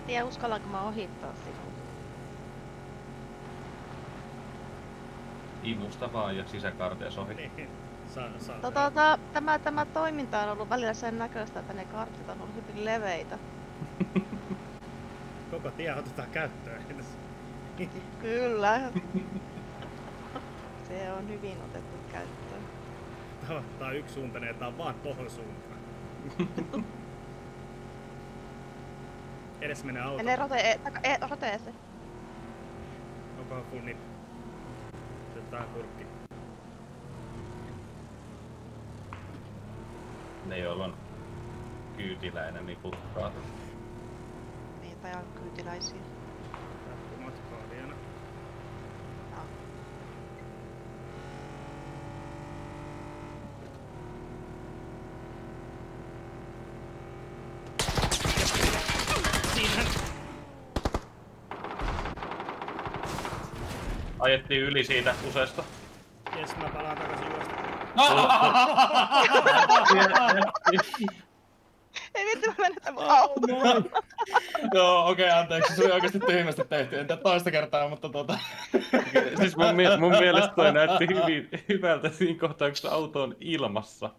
en tiedä uskallanko mä ohittaa sinua. Imusta vaan ja sisäkaarteessa ohi. Niin. Tämä toiminta on ollut välillä sen näköistä, että ne kartit on ollut hyvin leveitä. Koko tie otetaan käyttöön. Kyllä. Se on hyvin otettu käyttöön. Tää on yksisuuntainen ja tää on vaan tohon suuntaan. Edes menee auto. Menee roteeseen. Onkohan funni? Otetaan kurkki. Ne joilla on kyytiläinen niputtaa. Niitä on kyytiläisiä. Matkaa vielä. No. Siinä! Ajettiin yli siitä useasta. Jes, mä palaan takaisin juosta. Ei vittu, mä menetän mun auton. Joo, okei, anteeksi. Se oli oikeesti tyhmästi tehty. En tiedä toista kertaa, mutta Siis mun mielestä toi näytti hyvältä siinä kohtaa, kun se auto on ilmassa.